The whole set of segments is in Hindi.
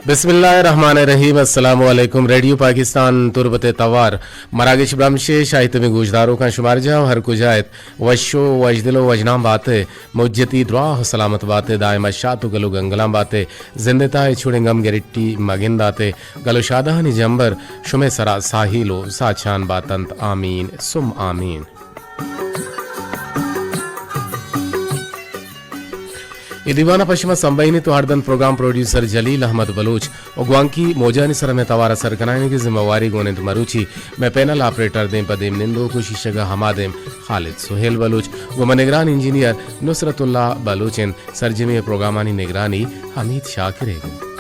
बिस्मिल्लाहिर्रहमानिर्रहीम। अस्सलामु अलैकुम। रेडियो पाकिस्तान तुरबत तवार मरागिश ब्रमशे शाहित में गुजदारों का शुमार जाओ हर कुजायत वशो वजदिलो वजनाम बाते मुज्जती दुआ सलामत बाते दायमा शातु गलो गंगलाम बाते जिंदता छुड़ेंगम गिरिट्टी मगिंदाते गलो शादाहनी जंबर शुमे सरा साहिलो साचान बातंत आमीन सुम आमीन। ये दीवाना पश्चिमा संबईनी तो हरदन प्रोग्राम प्रोड्यूसर जलील अहमद बलूच ओग्वांकी मोजानी सर में तवारा सर कनाने की जिम्मेवारी गोनिंद मरूची मैं पैनल ऑपरेटर देम पदेम निंदो खुशीशगा हमादेम खालिद सुहेल बलूच गुमा निगरान इंजीनियर नुसरतुल्लाह बलूचिन सरजमी प्रोग्रामानी निगरानी हमीद शाकिर है।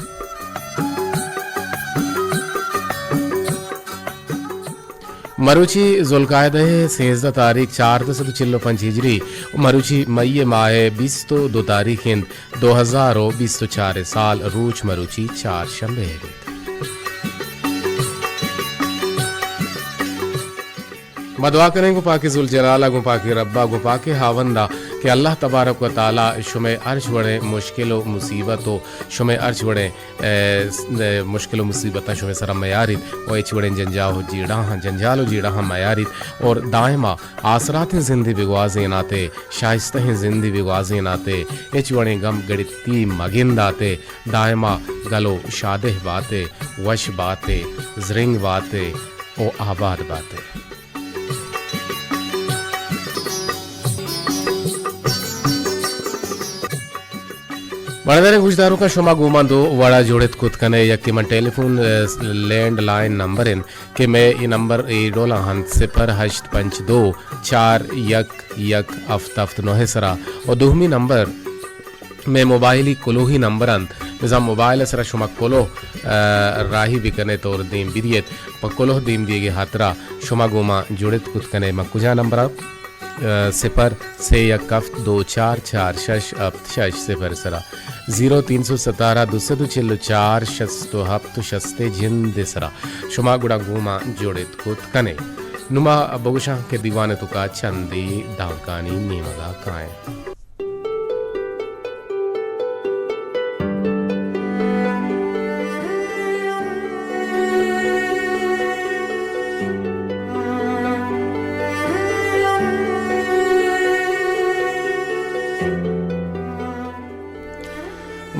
मरुची जुल्कायद 16 तारीख 4 हिजरी मरुची मई माह 22 तारीख 2024 साल रूच मरुची 4 शंबे मदवा करें गुपा के जुल जलाला गुपा के रब्बा गुपा के हावंदा कि अल्लाह तबारक व ताला शुमे अर्श वड़े मुश्किलो मुसीबतो शुमे अर्श वड़े मुश्किलो मुसीबत शुमे सरा मयारित और एच वड़े जंजालो जीड़ा मयारित और दायमा आसरात जिंदी बिगवाजे नाते शाइस्ते जिंदी बिगवाजे नाते एच वड़े गम गड़िती मगिंदाते दायमा गलो शादेह बाते वश बाते जरिंग बाते ओ आबाद बाते बड़े गुजदारों का शुमा गुमा दो वड़ा जोड़ित खुद कने यकीमन टेलीफोन लैंडलाइन नंबर इन कि मैं ये नंबर ए डोला हन 0852 4 1 अफ्त 9 सरा और दुहमी नंबर में मोबाइली कुलो ही नंबर अंत निज़ाम मोबाइल सरा शुमा कुलो राही बिकने तौर दीम बिदियत पकुलो दीम दिए हाथरा शुमा गुमा जोड़ित खुद कने मकुजा नंबर 0 से 1 2 4 4 6 6 0 सरा 0317 204 67 जिंद सरा शुमा गुड़ा गुमा जोड़ित खुद कने नुमा बगुशा के दीवाने तुका चंदी दावकानी नीमगा काए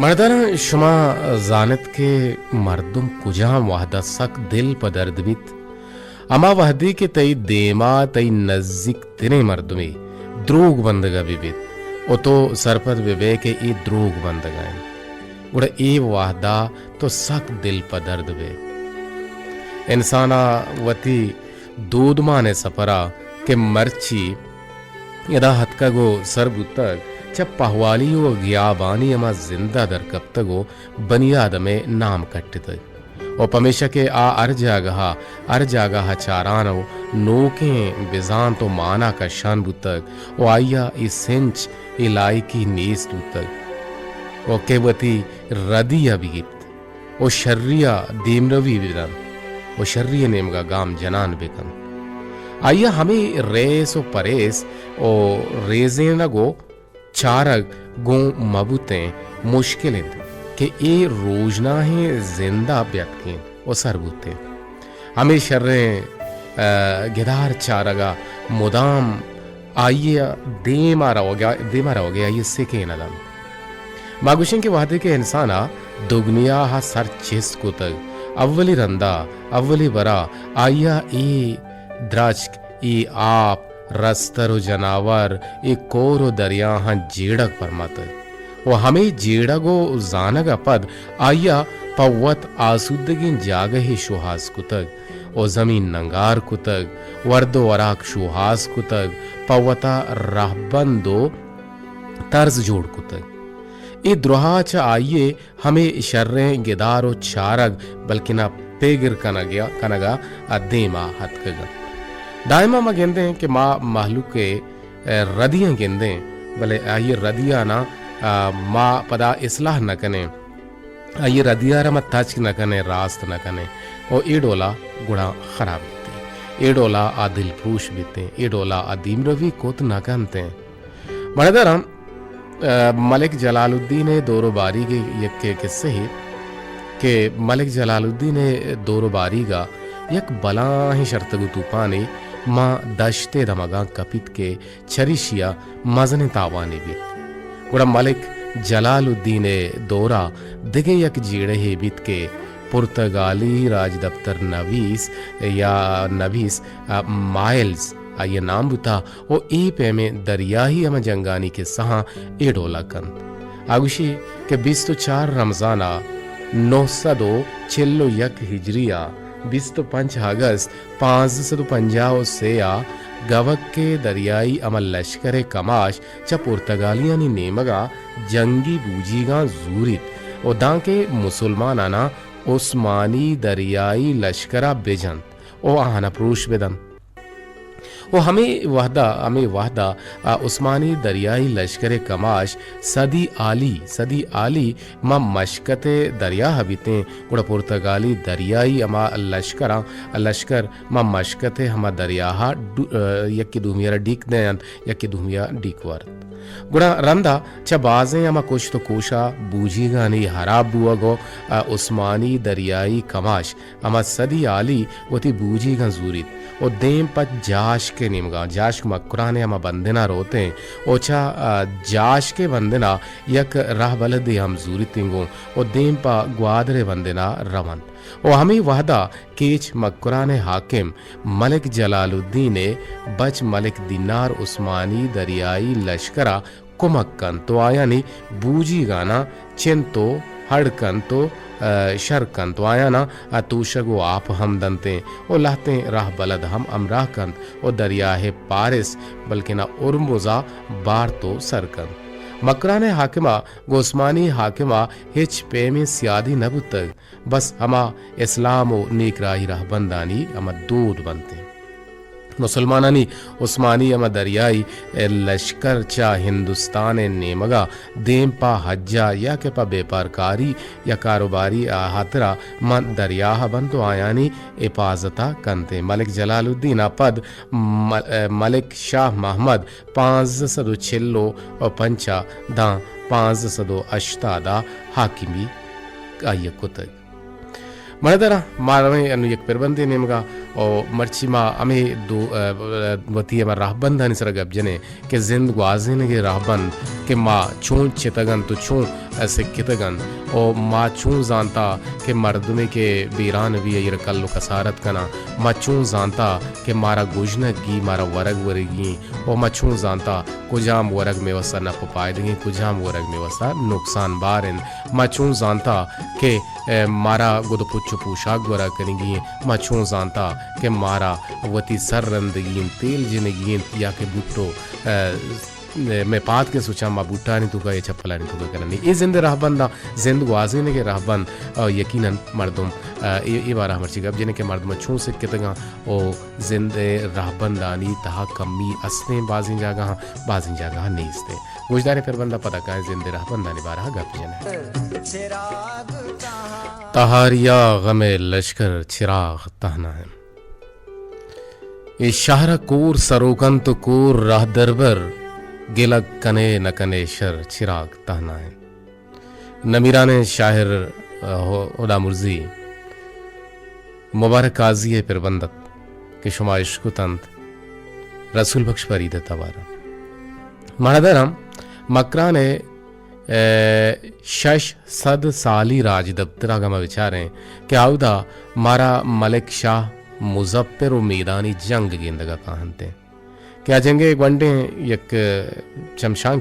मर्दन शुमा जानत के मर्दुम कुजा वाहदा सक दिल पदर्द बित अमा वहदी के तई देमा तई नजदीक तिने मर्दुमी द्रोग बंदगा बिबित ओ तो सरपद बिबे के ई द्रोग बंदगाएं उड़ा ई वाहदा तो सक दिल पदर्द बे इंसाना वती दूध माने सपरा के मर्ची यदा हतका गो सरबुतक जब पहवाली व गियाबानी अमा जिंदा दर कब तगो बनियाद में नाम कट्टित और पमेशा के आ अर जागहा चारानो नोके बिजान तो माना का शान बुतक ओ आया इस सेंच इलाई की नीस बुतक ओ केवती रदिया बिगित ओ शर्रिया दीमरवी बिदन ओ शर्रिया नेमगा गाम जनान बेकन आया हमें रेस ओ परेस ओ रेजे न गो चारग गो मबुतें मुश्किलें कि ए रोजना है जिंदा व्यक्ति और सरबुते हमें शर्रे गिदार चारगा मुदाम आइए दे मारा हो गया ये सिके नदम मागुशिंग के वादे के इंसाना दुगनिया हा सर चेस को तक अव्वली रंदा अव्वली बरा आइया ए द्रचक ए आप रस्तरो जनावर एक कोरो दरिया हाँ जेड़क परमत वो हमें जेड़गो जानगा पद आया पवत आसुदगिन जाग ही शुहास कुतग ओ जमीन नंगार कुतग वर्दो वराक शुहास कुतग पवता रहबंदो तर्ज जोड़ कुतग ए द्रोहाच आइए हमें शर्रे गिदारो चारग बल्कि ना पेगिर कनगा अदेमा हतकगा दायमा माँ गेंदे हैं कि माँ महलूक के रदियाँ गेंदे भले आइए रदिया ना माँ पदा इसलाह न कने आइए रदिया रमा तच न कने रास्त न कने और ए डोला गुड़ा खराब बीते ए डोला आ दिल फ्रूश बीते ए डोला आ दीम रवी कोत न कनते मर्दरम मलिक जलालुद्दीन दोरो बारी के यक्के किस्से ही कि मलिक जलालुद्दीन दोरबारीगा यक बला ही शर्तगु तूफाने माँ दशते दमगा कपित के छरिशिया मजने तावाने बीत गुड़ा मलिक जलालुद्दीन दोरा दिगे यक जीड़े हे बीत के पुर्तगाली राज दफ्तर नवीस या नवीस माइल्स ये नाम बुता ओ ए पे में दरियाही अम जंगानी के सहा ए डोला कंद आगुशी के 24 रमजाना 900 यक हिजरिया 25 अगस्त 550 से आ गवक के दरियाई अमल लश्कर कमाश च पुर्तगालियां नी नेमगा जंगी बूजीगा जूरित ओ दांके मुसलमानाना उस्मानी दरियाई लश्करा बेजंत ओ आहाना प्रूश बेदम वो हमें वाहदा उस्मानी दरियाई लश्कर कमाश सदी आली मा मशकते दरिया हबीते गुड़ा पुर्तगाली दरियाई अमा लश्कर मा मशकते हमा दरियाहा यक्की दुमिया डीक दयन यक्की दुमिया डीकवर गुड़ा रंदा च बाजें अमा कुछ तो कोशा बूझीगा नहीं हराब बुआ गो उस्मानी दरियाई कमाश अमा सदी आली वती बूझीगा जूरित ओ देम पत जाश के निमगा जाश मकुराने अमा बंदेना रोते ओछा जाश के बंदेना यक राह बलदे हम जूरितिंगो ओ देम पा ग्वादरे बंदेना रवन ओ हमें वहदा केच मकुराने हाकिम मलिक जलालुद्दीन बच मलिक दिनार उस्मानी दरियाई लश्करा कुमक्कन तो आया नहीं बूजी गाना चिंतो हड़कन तो शरकन तो आया ना तूशगो आप हम दंते ओ लहते राह बलद हम अमराह कंत ओ दरिया है पारिस बल्कि ना उर्मुजा बार तो सरकन मकराने हाकिमा गोस्मानी हाकिमा हिच पे में सियादी नबुतग बस हमा इस्लाम ओ नेक राही राह बंदानी अमा दूध बनते मुसलमानानी उस्मानी अमा दरियाई लश्कर चा हिंदुस्तान नेमगा देम पा हज्जा या के पा बेपारकारी या कारोबारी हातरा मन दरियाह बन तो आयानी हिफाजता कंते मलिक जलालुद्दीन पद मलिक शाह महमद 506 और पंचा दा 508 हाकिमी आयकुत मरदरा मारवे अनु एक पेरबंदे नेमगा और मर्चिमा अमे दो वती अमर राहबंद हनी सर गबजने के जिंद ग्वाजिन के राहबंद के माँ चूं चितगन तो चूं ऐसे कितगन और माँ चूं जानता के मर्दमे के बीरान भी ये कल्लो कसारत कना माँ चूं जानता के मारा गुजनगी मारा वरग वरगी और माँ चूं जानता कुजाम वरग में वसा न पाएंगे कुजाम वरग में वसा नुकसान बारन माँ चूं जानता के मारा गुद पुच्चो पोशाक वरा करेंगी माँ चूं जानता के मारा वती सर रंदगीन तेल जिनगीन या के बुट्टो मैं पात के सोचा माँ बूटा नहीं तुका ये चप्पला नहीं तुका करनी ये जिंद राहबंदा जिंद वाजिन के राहबंद यकीनन मर्दम ये बारा हमारी गब जिन्हें के मर्द मच्छों से कितना ओ जिंद राहबंदानी तहा कमी असने बाजिन जागा नहीं इसते गुजदारे फिर बंदा पता का जिंद राहबंदानी बारा गप जने तहारिया गमे लश्कर चिराग तहना है ये शाहरा कोर सरोकन तो कोर राह दरबर गिलक कने न कने शर चिराग तहना है नमीरा ने शाहिर हुदा मुर्जी मुबारक काजी है प्रबंधक के शुमा इश्क तंत रसूल बख्श फरीद तवारा महादरम मकरा ने शश सद साली राज दफ्तरा गमा विचारें कि आउदा मारा मलिक शाह मुजफ्फर मैदानी जंग गेंदगा कहते क्या जंगे एक वनडे यक चमशां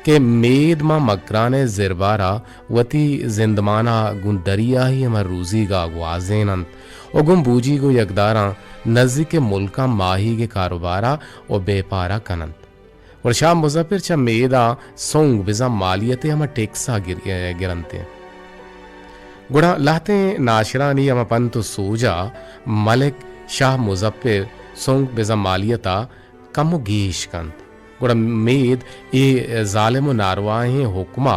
के मेद मा मकराने जिरबारा वती जिंदमाना गुन दरिया ही हमार रूजी का ग्वाजेनंत और गुम बूजी को यकदारा नज़ी के मुल्का माही के कारोबारा और बेपारा कनंत और शाह मुजफ्फर चा मेदा सोंग बिजा मालियते हमा टेक्सा गिरनते गुड़ा लाते नाशरानी हमा पंतु सोजा मलिक शाह मुजफ्फर सोंग बिजा मालियता कमो गेश कंत गुड़ा मेद ये जालिम नारवाहें हुक्मा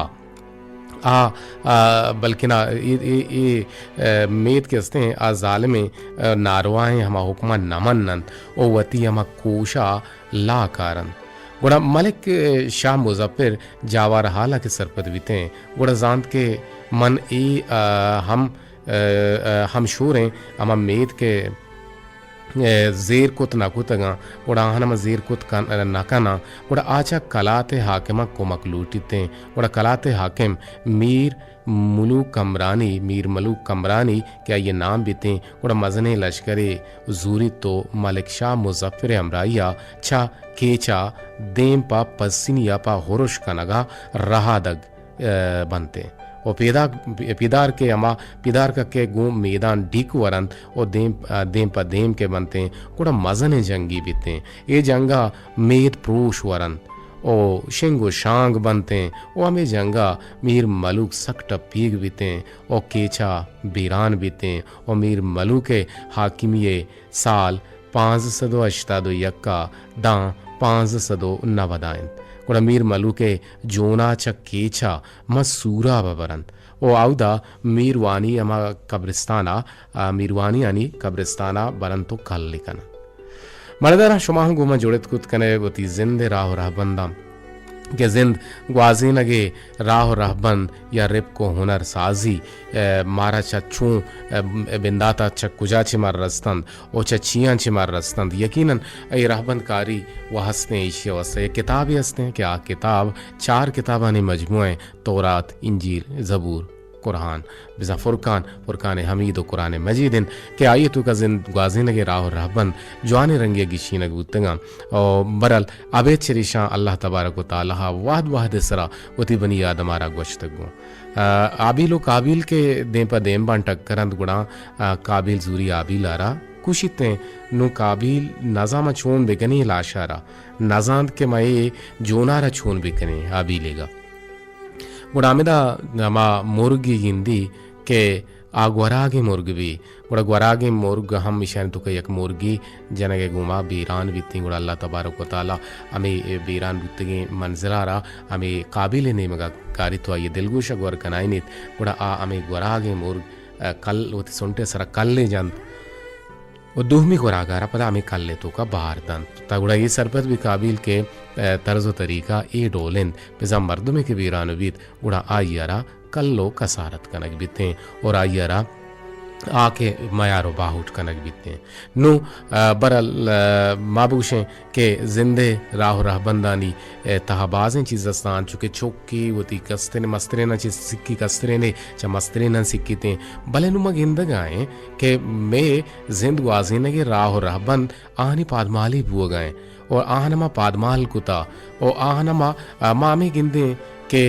बल्कि ना ये मेद के हस्ते आ जालिम नारवाहें हमा हुक्मा नमन नंत ओ वती हमा कोशा ला कारन गुड़ा मलिक शाह मुजफ्फर जावार हाला के सरपद बीते गुड़ा जानत के मन ई हम शूरें अमा मेद के ज़ेर कुत नाकुतगा गुड़ा आहनम ज़ेर कुत नाकाना गुड़ा आचा कलाते हाकिमा कोमक लूटिते गुड़ा कलाते हाकिम मीर मलूक कमरानी क्या ये नाम बीते गुड़ा मजने लश्करे जूरी तो मलिक शाह मुजफ्फर अमराइया छा केचा देम पा पसिनिया पा होरुश कनगा रहादग बनते और पिदार के अमा पिदार का के गुम मैदान डीक वरंत और देम पा देम के बनते कुड़ा मजने जंगी बीते ये जंगा मेद प्रोश वरंत ओ शेंगो शांग बनते ओ हमें जंगा मीर मलूक सकट पीग बीते ओ केचा बीरान बीते और मीर मलूक के हाकिमिये साल 581 दां 590 गुड़ा मीर मलूके जोना च केचा मसूरा बबरंत ओ आउदा मीरवानी अमा कब्रिस्ताना मीरवानी यानी कब्रिस्ताना बरंतो कल लिखन मर्दरा शुमा गुमा जोड़त कुत कने वती जिंदे राह रहबंदा के जिंद ग्वाजी नगे राह रहबंद या रिप को हुनर साजी मारा चूँ बिंदाता कुजा चिमार रस्तंद ओ चियाँ चिमार रस्तंद यकीनन ये रहबंद कारी वह हंसते ईशे वस्ते किताब ही हंसते हैं क्या किताब 4 किताबानी मजमुए तौरात इंजील ज़बूर कुरान बिजा फुरकान हमीद और कुरान मजीदिन के आइए तो का जिंद ग्वाजी नगे राह रहबंद जवानी रंगे गिशी नग उतंगा और बरल अबे चरिशा अल्लाह तबारक व तआला वाहद सरा वती बनी आदमारा गोश्तगो आबिल काबिल के दें पर देम बान टक्करंद गुणा काबिल जूरी आबिल आरा कुशिते नु काबिल नजामा छोन बेकनी लाशारा नजांद के मये जोनारा छोन बेकनी आबिलेगा गुड़ामिदा नमा मुर्गी हिंदी के आगवरागे मुर्ग भी गुड़ा ग्वरागे मुर्ग हम मिशन तो एक मुर्गी जनगे गुमा बीरान बीती गुड़ा अल्लाह तबारक व तआला हमें बीरान बीतगे मंजरारा हमें काबिल ने मगा कारी तो ये दिलगुश गौर कनाइनित गुड़ा आ हमें ग्वरागे मुर्ग कल वो सुनते सरा कल ले जान वो दुहमी खुरागारा पता हमें कल ले तो का बाहर दन तगुड़ा ये सरपत भी काबिल के तर्ज तरीका ए डोलिन पिजा मर्दमे के वीरानवीत गुड़ा आयरा कल्लो कसारत कनक बीते और आयरा आके मयारो बाहुट कनक बीते नु बरल माबूशें के जिंदे राह रहबंदानी तहबाजें चीज़स्तान चुके चौकी वती कस्तरे मस्तरे न चीज सिक्की कस्तरे ने च मस्तरे न सिक्कीते भले नुमा गिंद गाएं के मैं जिंद वाजिन के राह रहबंद आहनी पादमाली बुआ गाएं और आहनमा पादमाल कुता और आहनमा मामे गिंदे के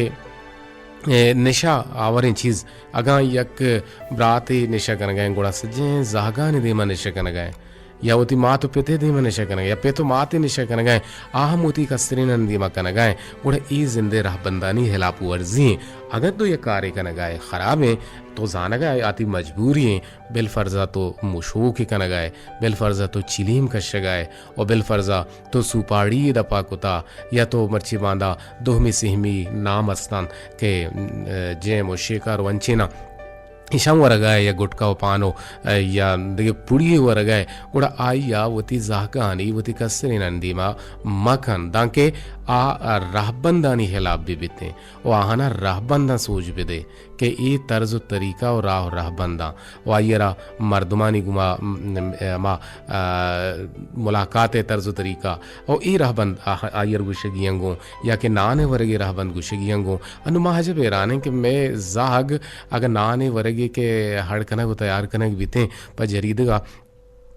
निशा आवरें चीज़ अगा यक ब्राते निशा कन गए गुड़ा सज्जे जागा ने देमा निशा कन गए या वती मात पेते देमा निशा कन गए या पेतो माते निशा कन गए आहम वती कस्तरीन दीमा कन गए गुड़ा ई जिंदे राह बंदानी हिलापू वर्जी अगर तो ये कार्य कन गए खराब है तो जाना गए आती मजबूरी है बिलफर्जा तो मुशोक कन गए बिलफर्जा तो चिलीम कश गए और बिलफर्जा तो सुपाड़ी दपा कुता या तो मर्ची बांधा दोहमी सिहमी नाम अस्तान के जेम और शेकर वंचिना इशाम वरगाए या गुटका पानो या देखिए पुड़ी वरगाए उड़ा आई या वती जाहकानी वती कसरे नंदीमा मखन दांके आ राहबंदानी हिलाब भी बीते ओ आहना राहबंदा सोच भी दे के ई तर्ज तरीका और राहबंदा वायरा मर्दमानी गुमा मा मुलाकात तर्ज तरीका और ई राहबंद आयर गुशगियंगो या के नाने वरगे राहबंद गुशगियंगो अनुमा हजब एराने के मैं जाग अगर नाने वरगे के हड़कनक तैयार कनक बीते पर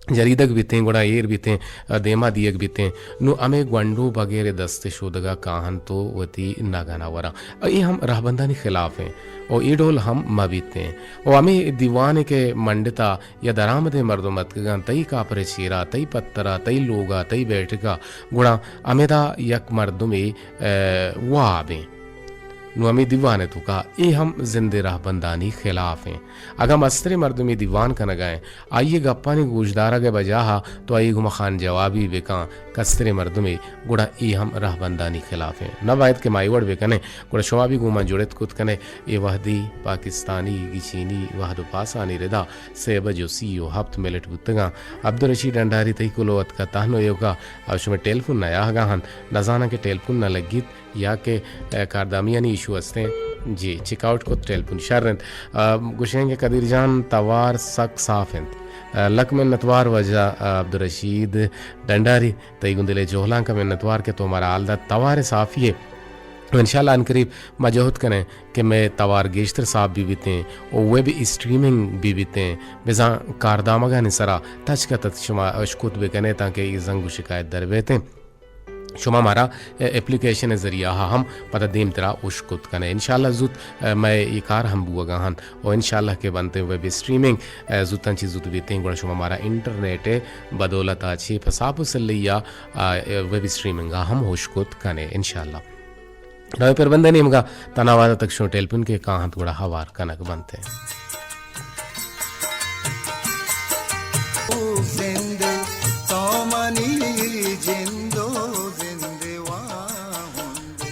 जरीदक बीते गुड़ा एर बीते देमा दियक बीते नु अमे ग्वंडो बगैर दस्ते शोदगा काहन तो वती नागाना वरा ये हम राहबंदानी खिलाफ हैं और ये डोल हम मबीते हैं और हमें दीवाने के मंडता या दरामद मर्दमत गन तई कापरे चीरा तई पत्तरा तई लोगा तई बैठका गुड़ा अमेदा यक मर्दुमे वाबे नुअमी दीवान है तो का ये हम जिंदे राह बंदानी खिलाफ हैं अगर मस्तरे मर्द में दीवान का न गए आइए गप्पा ने गोशदारा के बजाहा तो आइए घुमा खान जवाबी बेका कस्तरे मर्दुमे गुड़ा ई हम रहबंदानी खिलाफ हैं न बायत के माईवड़ वे कने गुड़ा शुमा भी गुमा जुड़त कुत कने ये वहदी पाकिस्तानी गिचीनी वहद पासानी रिदा से बजो सीओ हफ्त मिलट बुतगा अब्दुल रशीद डंडारी तई कुलोवत का ताहनो योगा आवश में टेलीफोन नया गाहन नजाना के टेलीफोन न लगित या के कारदामियानी इशू हस्ते जी चेकआउट को टेलीफोन शर्रन गुशेंगे कदीर जान तवार सक साफ हैं लक में नतवार वजह अब्दुल रशीद डंडारी तई गुंदिले जोहला का में नतवार के तो हमारा आलदा तवार साफिए इंशाल्लाह अनकरीब मजहूद करें कि मैं तवार गेश्तर साहब भी बीते और वे भी स्ट्रीमिंग भी बीते बेजा कारदामगा निसरा तच का तत्शमा अशकुत भी कने ताकि ये जंग शिकायत दरवेते शुमा हमारा एप्लीकेशन ज़रिया हम पता दीम तेरा उशकुत कने इंशाल्लाह जुत मैं ये कार हम बुआ हन और इंशाल्लाह के बनते हुए भी स्ट्रीमिंग जुतन चीज जुत बीते हैं शुमा हमारा इंटरनेट बदौलत अच्छी फसाप सलिया वे भी स्ट्रीमिंग हम उशकुत कने इंशाल्लाह रवे पर बंदे नहीं मगा तनावादा तक शो टेलपुन के कहाँ थोड़ा हवार कनक बनते हैं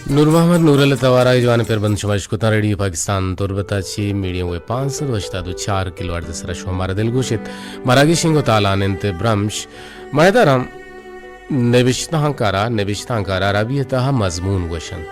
नूर मोहम्मद नूरल तवारा जवान पर बंद शुमाश कुता रेडियो पाकिस्तान तुरबता छी मीडियम वे 500 वश्ता 4 किलो अर्ध सरश हमारा दिल घोषित मरागी शिंगो तालानंत ब्रह्मश मैदाराम निविष्तांकारा रबियता मजमून वशन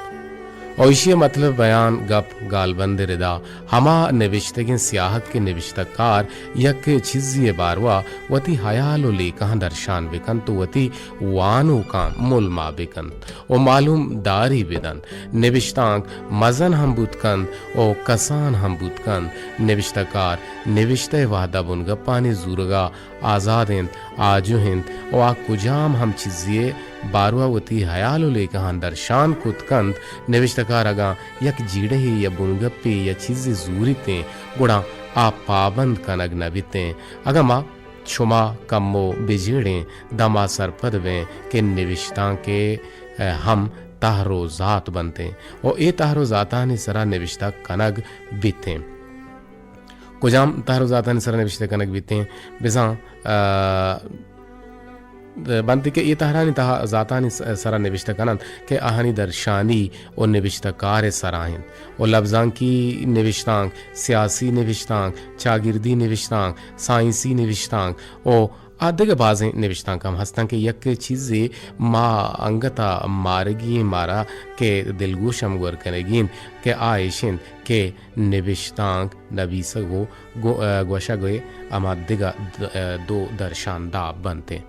और इसी मतलब बयान गप गालबंद रिदा हमा निविश्तगिन सियाहत के निविश्तकार यक छिजिए बारवा वती हयालो ले कहाँ दर्शान बेकन तो वती वानो का मुलमा बेकन ओ मालूम दारी बेदन निविश्तांक मजन हम बुतकन ओ कसान हम बुतकन निविश्तकार निविश्ते वादा बुन गप्पानी जुरगा आजाद हिंद आजू हिंद ओ आ कुजाम हम छिजिए बारवावती हयालो ले कहाँ दर्शान कुतकंद निविश्तकार अगा यक जीड़े ही या बुनगप्पे या चीज़ें जूरीते गुड़ा आ पाबंद कनग नबिते अगा माँ शुमा कम्मो बिजेड़े दमा सरपदवें के निविश्तां के हम ताहरो जात बनते और ए ताहरो जातानी सरा निविश्ता कनग बीते कुजाम ताहरो जातानी सरा निविश्ता कनग बीते बिजा बनती के ये तहरानी तहा जातानी सरा निविष्ट कनन के आहानी दर्शानी और निविष्टकार सराहिन और लफ्जां की निविष्टांग सियासी निविष्टांग चागिर्दी निविष्टांग साइंसी निविष्टांग और आधे के बाजें निविष्टांग हम हस्तां के यक चीज़ें माँ अंगता मारगी मारा के दिलगोशम गुर करेगिन के आयशिन के निविष्टांग नबीसगो गोशा गोए अमा दिगा दो दर्शानदा बनते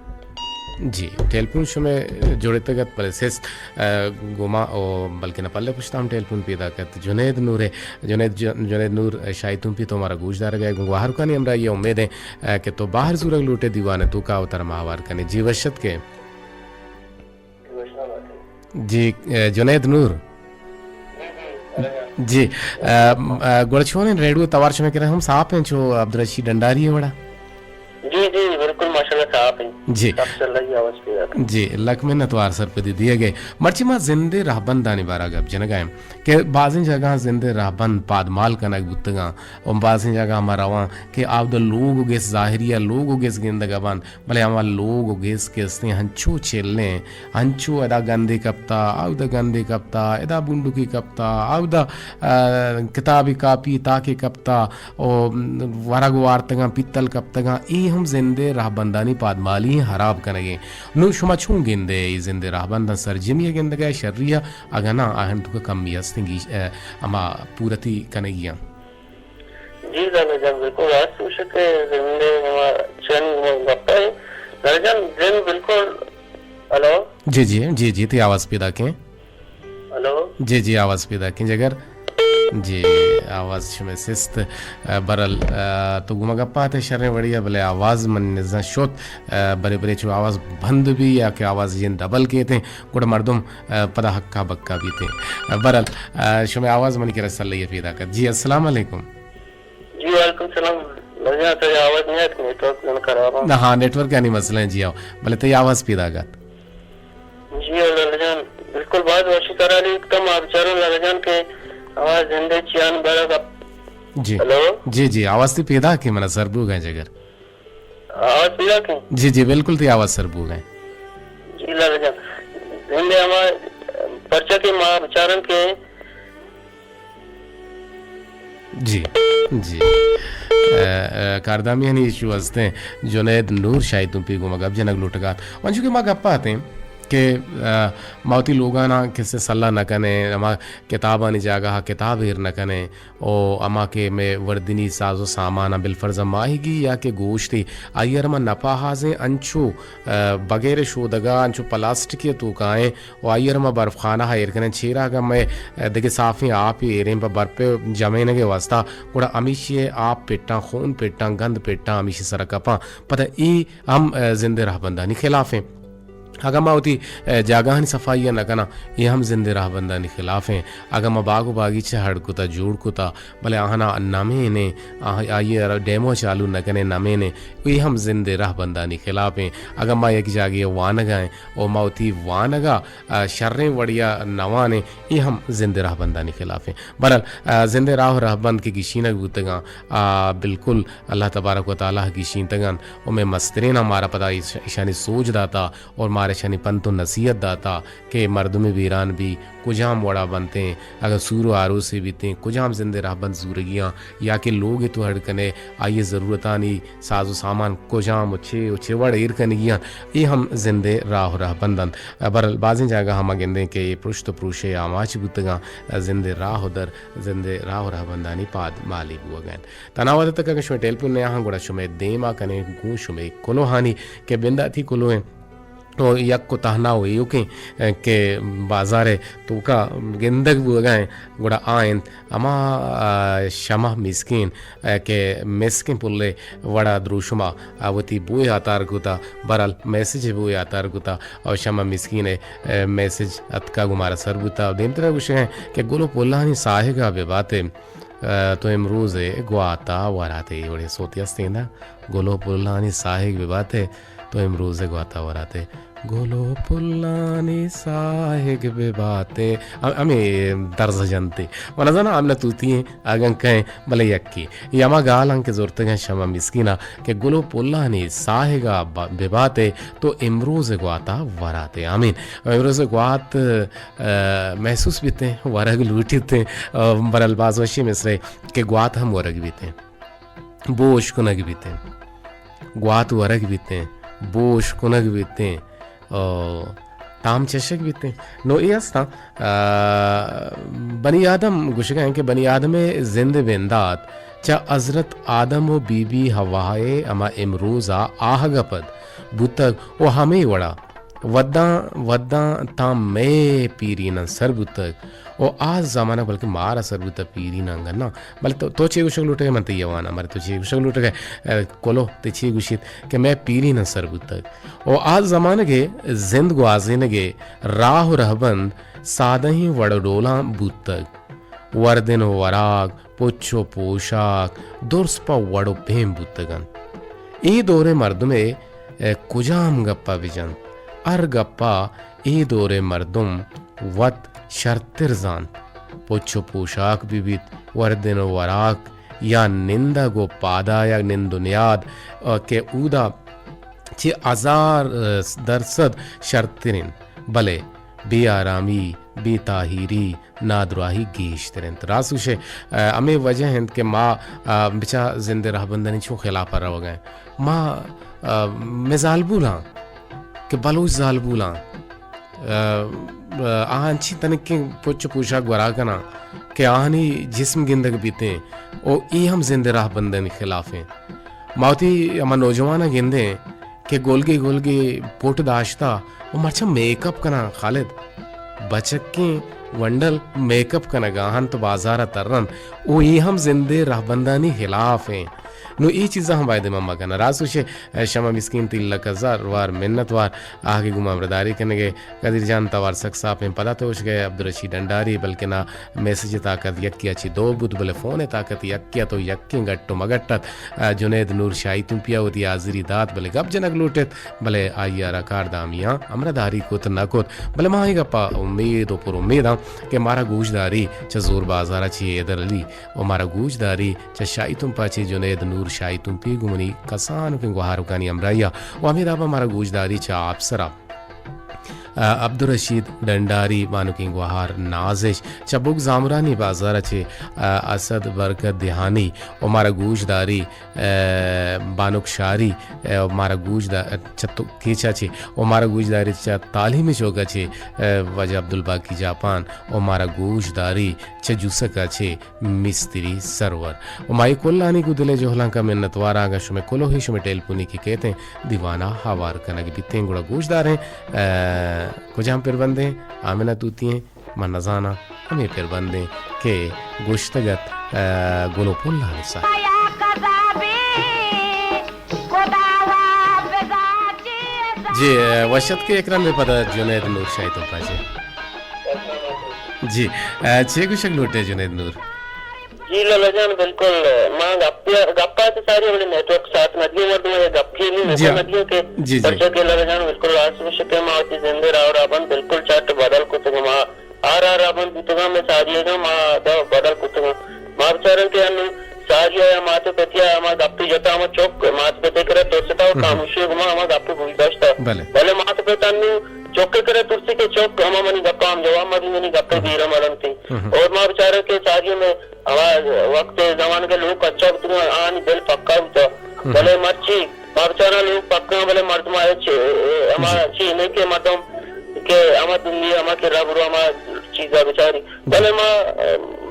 जी टेलपुन शो में जोड़े तगत पलेसेस गुमा और बल्कि न पल्ले पुछताम टेलपुन पैदा करते जुनेद नूर है जुनेद नूर शायद तुम भी तो हमारा गूजदार गए बाहर का नहीं हमरा ये उम्मीद है कि तो बाहर सूरग लूटे दीवाने तू का उतर माहवार कने जी वशत के जी जुनेद नूर जी गुड़छोने रेडियो तवार में कह रहे हम साफ हैं जो अब्दुल रशीद डंडारी है बड़ा जी जी बिल्कुल माशाल्लाह साहब हैं जी जी लक में नतवार सर पे दिए गए मर्ची माँ जिंदे राहबन दानी बारा गप जन गए के बाज़ जगह जिंदे राहबन पादमाल कनक बुतगा और बाज़ जगह हमारा वहाँ के आप द लोग उगेस जाहिरिया लोग उगेस गिंदगबान भले हमारा लोग उगेस के अस्ते हंचो चेलने हंचो अदा गंदे कप्ता आउ द गंदे कप्ता अदा बुंडुकी कप्ता आउ द किताबी कापी ताके कप्ता और वरग वार्तगा पित्तल कप्तगा ई हम जिंदे राहबंदानी पादमाली हराब करेंगे नु शुमा छूं गिंदे जिंदे राहबंदा सरजिमी गिंद गए शर्रिया अगना आहन तो कम यस्तिंगी अमा पूरती कनेगिया जी जब बिल्कुल आज पूछते जिंदे चन गप्पा है दर्जन जिन बिल्कुल हेलो जी जी जी जी ती आवाज पैदा के हेलो जी जी आवाज पैदा के जगर जी आवाज़ में सिस्त बरल तो गुमा गप्पा थे शर्रे बढ़िया भले आवाज़ मन निज़ा शोत बड़े बड़े चो आवाज़ बंद भी या कि आवाज़ जिन डबल के थे गुड़ मर्दुम पदा हक्का बक्का भी थे बरल शो में आवाज़ मन के रसल ये पैदा कर जी अस्सलाम वालेकुम जी वालेकुम सलाम लगा तो आवाज़ नहीं आती नेटवर्क न करा रहा ना हाँ नेटवर्क का नहीं मसला है जी आओ भले तो आवाज़ पैदा कर जी लजान बिल्कुल बात वशी करा ली एकदम आप चारों लजान के आवाज जिंदे चियान बड़ा का जी हेलो जी जी आवाज तो पैदा की मना सरबू गए जगर आवाज पैदा की जी जी बिल्कुल तो आवाज सरबू गए चीला रजन जिंदे हमारे पर्चा के माँ उच्चारण के जी जी कारदामी हनी इशू हंसते जुनेद नूर शाही तुम पी गुमा गप जनक लुटगात वंशु के माँ गप्पा आते हैं कि मावती लोगा ना किससे सल्ला न कने अमा किताबा नि जागा किताब हिर न कने ओ अमा के में वर्दिनी साजो सामान बिलफर्ज माहिगी या के गोश्ती आयर मा नपा हाजे अंचो बगैर शोदगा अंचो प्लास्टिक के तो काए ओ आयर मा बर्फ खाना हायर कने छेरा का मैं देखे साफी आप ही एरें पर बर्फ पे जमे न के वास्ता कुड़ा अमीशे आप पेटा खून पेटा गंद पेटा अमीशे सरकपा पता ई हम जिंदे रह बंदा नहीं खिलाफ हैं अगर माँ होती जागाहनी सफाई न कना ये हम जिंदे राह बंदा नि खिलाफ हैं अगर माँ बागो बागीचा हड़कुता जोड़ कुता भले आहना नमे ने आइए डेमो चालू न कने नमे ने ये हम जिंदे राह बंदा नि खिलाफ हैं अगर माँ एक जागे वानगा हैं और माँ होती वानगा शर्रें वड़िया नवा ने ये हम जिंदे राह बंदा नि खिलाफ हैं बहरहाल जिंदे राह राह बंद के गिशीन गुतगा बिल्कुल अल्लाह तबारक व तआला गिशीन तगन और मैं मस्तरे ना मारा पता ईशानी सोच दाता और मारे शनि पंतो नसीहत दाता के मर्दुम वीरान भी कुजाम वड़ा बनते हैं अगर सूर आरो से बीते कुजाम जिंदे राह बंद जूरगियाँ या कि लोग तो हड़कने आइए ज़रूरता नहीं साजो सामान कुजाम उछे उछे वड़ ईर कनगियाँ ये हम जिंदे राह राह बंदन बरल बाजी जागा हम गेंदे के पुरुष तो पुरुषे आमाच बुतगा जिंदे राह उदर जिंदे राह राह बंदानी पाद माली बुआ गैन तनावत तक अगर शुमे टेलपुन ने यहाँ गुड़ा शुमे देमा कने गूँ शुमे कुलो हानि के बिंदा थी कुलो हैं तो यक को तहना हुए युके के बाजारे तो का गिंदक बुगाएं गुड़ा आयन अमा शमा मिस्किन के मिस्किन पुल्ले वड़ा द्रुशमा आवती बुए आतार गुता बरल मैसेज बुए आतार गुता और शमा मिस्किन मैसेज अतका गुमारा सरबुता देमतरा विषय है कि गुलो पुल्लानी साहेगा बेबाते तो इमरूज ग्वाता वराते बड़े सोती हस्ते ना गुलो पुल्लानी साहेग बेबाते तो इमरूज ग्वाता वराते गोलो पुल्लानी साहेग बेबाते हमें दर्ज जनते वना ना हमने तूती आगं कहें भले यक्की यमा गाल अंके जोरते हैं शमा मिस्किना के गोलो पुल्लानी साहेगा बेबाते तो इमरूज ग्वाता वराते आमीन इमरूज ग्वात महसूस बीते वरग लूटीते बरल बाजवशी मिसरे के ग्वात हम वरग बीते बोश कुनग बीते ग्वात वरग बीते बोश कुनग बीते ताम चशक बीते नो ये हस्ता बनी आदम गुशगा कि बनी आदम जिंद बेंदात चा हजरत आदम व बीबी हवाए अमा इमरोजा आहगपद बुतक ओ हमें वड़ा वद्दा वद्दा ताम मैं पीरी न सर बुतक ओ आज जमाना बल्कि मारा सर बुतक पीरी न अंगना बल तो चे गुशक लुटे मन तयवाना मर तो चे गुशक लुटे कोलो ते चे गुशित कि मैं पीरी न सर बुतक ओ आज जमाने के जिंद ग्वाजिन के राह रहबंद सादही वड़डोला बुतक वर्दिन वराग पोछो पोशाक दुर्सपा वड़ो भेम बुतगन ई दौरे मर्द में कुजाम गप्पा विजन अर गप्पा ई दौरे मर्दुम वत शर्तिरजान पोछो पोशाक बिबित वर्दिन वराक या निंदा गो पादा या निंदुनियाद के ऊदा चे आजार दरसद शर्तिरिन भले बेआरामी बेताहिरी नादराही गेश तिरन रासुशे अमे वजह हैं कि माँ बिचा जिंदे रहबंदनी छो खिलाफ रह गए माँ मिजाल बुला कि बलूच जाल बुला आंची तनिक के पुच्छ पोशाक वरा कना कि आनी जिस्म गिंदक बीते ओ ई हम जिंदे रहबंदनी खिलाफ हैं मावती अमा नौजवान गिंदे कि गोलगे गोलगे पोट दाश्ता वो मरचा मेकअप कना खालिद बचक के वंडल मेकअप कना गाहन तो बाजारा तरन वो ये हम जिंदे रहबंदानी खिलाफ हैं नो ये चीज़ा हम वायदे मम्मा कना रासुशे शमा मिस्किन तिल्ला कजार वार मिन्नत वार आगे गुमामरदारी करने के कदीर जान तवार सक्साप में पता तो उस गए अब्दुल रशीद डंडारी बल्कि ना मैसेज ताकत यक्की अच्छी दो बुत बले फ़ोन ताकत यक्किया तो यक्की गट्टो मगट्टत जुनेद नूर शाही तुम पिया होती आजरी दात बले गप जनक लूटेत बले आइया रकार दामिया अमरदारी को तो न कोत बले माही गप्पा उम्मीद और पुर उम्मीद कि मारा गूजदारी च जोर बाजारा छी इधर अली और मारा गूजदारी च शाही तुम पाची जुनेद नूर शाही तुम पी गुमनी कसान के गुहार कानी अमराइया वो हमें दाबा मारा गूजदारी चा आपसरा अब्दुल रशीद डंडारी मानुकिंग वहार नाजिश चबुक जामरानी बाजार छे असद बरकत दिहानी ओमारा गूजदारी बानुक शारी ओमारा गूजदा चतो केचा छे ओमारा गूजदारी च तालीमी चौका छे वजह अब्दुल बाकी जापान ओमारा गूजदारी च जुसका छे मिस्त्री सरवर ओमाई कोल्लानी को दिले जोहला का मिन्नतवारा आगा शुमे कोलो ही शुमे टेलपुनी की कहते हैं दीवाना हवार कनक बितें गुड़ा गूजदार हैं कुछ हम फिर बंदे आमिना तूतियाँ मनजाना हमें फिर बंदे के गुश्तगत गुलोपुल्ला निसा जी वशत के एकरान में पता जुनैद नूर शायद तुम पाजे जी छे कुछ लूटे जुनैद नूर जी लाला जान बिल्कुल मां गप्पा तो सारी बड़े नेटवर्क साथ नदियों मर्द में गप्पी नहीं नदियों के बच्चों के लाला जान बिल्कुल आसुश के मां होती जिंदे राव राबन बिल्कुल चाट बदल कुतुग मां आर राबन कुतुगा में सारिएगा मां द बदल कुतुगा मां बेचारन के अनु सारिया या माते पतिया मां गप्पी जता मां चौक मात पे करे तो सता खामोशी मां गप्पी भूलदाश्ता भले माते पे तनु चौके करे तुलसी के चौक हम मनी गप्पा हम जवाब मनी गप्पे बीरा मरंती और मां बेचारे के सारियों में आवाज वक्त जमाने के लोग अच्छा आनी दिल पक्का होता भले मर्ची मारचारा लोग पक्का भले मर्द मारे छे हमारा चीने के मर्दम के हमार दुनिया हमार के रब रो हमार चीजा बेचारी भले मां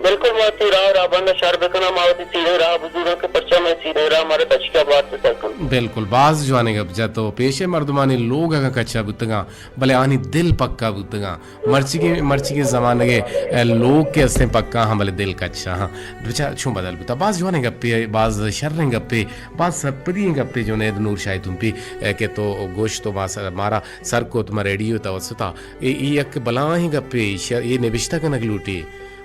बिल्कुल माती राह राबन शहर बेकना मावती सीधे राह बुजुर्गों के पर्चा में सीधे राह हमारे तचका बात से सकूं बिल्कुल बाज जवाने गप जातो पेशे मर्दमानी लोग अगर कच्चा बुतगा भले आनी दिल पक्का बुतगा मर्ची के जमाने के लोग के हस्ते पक्का हम भले दिल कच्चा हाँ बेचारा छू बदल बुता बाज जवाने गप्पे बाज शर्रें गप्पे बाज सपदी गप्पे जुनैद नूर शायद तुम पे के तो गोश्त तो मारा सर को तुम्हारा रेडियो तवसता ये एक बला ही गप्पे ये निबिश्ता का नगलूटी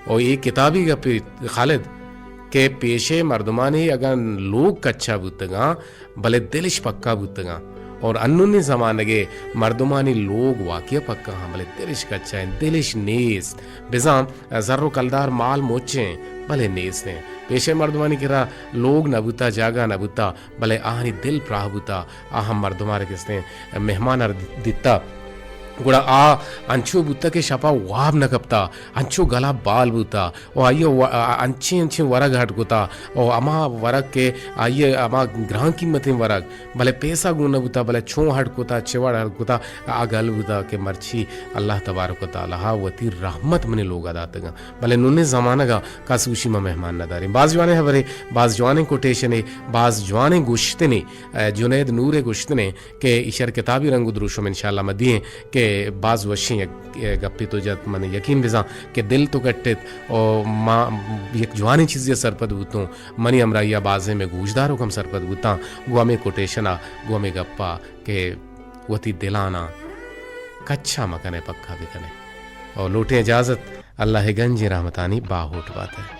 और ये किताबी गप्पे खालिद के पेशे मर्दमानी अगर लोग कच्चा बुतगा भले दिलिश पक्का बुतगा और अन्नुनी जमाने के मर्दमानी लोग वाकिया पक्का हाँ भले दिलिश कच्चा है दिलिश नेस बिजाम जर्रो कलदार माल मोचे भले नेस हैं पेशे मर्दमानी किरा लोग नबुता जागा नबुता भले आहनी दिल प्राहबुता आहम मर्दमारे किसने मेहमान दिता गुड़ा आ अंचो बुत्ता के शपा वाब न कपता अंचो गला बाल बुता ओ आइयो अंचे अंचे वरग हट गुता ओ अमा वरग के आइए अमा ग्रह कीमतें वरग भले पैसा गुण बुता भले छो हट गुता चिवड़ हट गुता आ गल बुता के मर्ची अल्लाह तबारक व तआला वती रहमत मने लोग अदातगा भले नुने जमाना का सूशी में मेहमान नदारी बाज जवाने है भरे बाज जवाने कोटेशने बाज जवाने गुश्तने जुनैद नूरे गुश्तने के इशर किताबी रंग दुरुशम इंशाल्लाह मदिए के बाज वशी गप्पी तो जब मैंने यकीन बिजा के दिल तो कट्टे और माँ एक जवानी चीज़ सरपद बूतों मनी अमराइया बाजे में गूजदारों कम सरपद बूता गुआ में कोटेशना गुआ में गप्पा के वती दिलाना कच्चा मकने पक्का भी कने और लूटे इजाज़त अल्लाह गंज रहमतानी बाहोट बात है।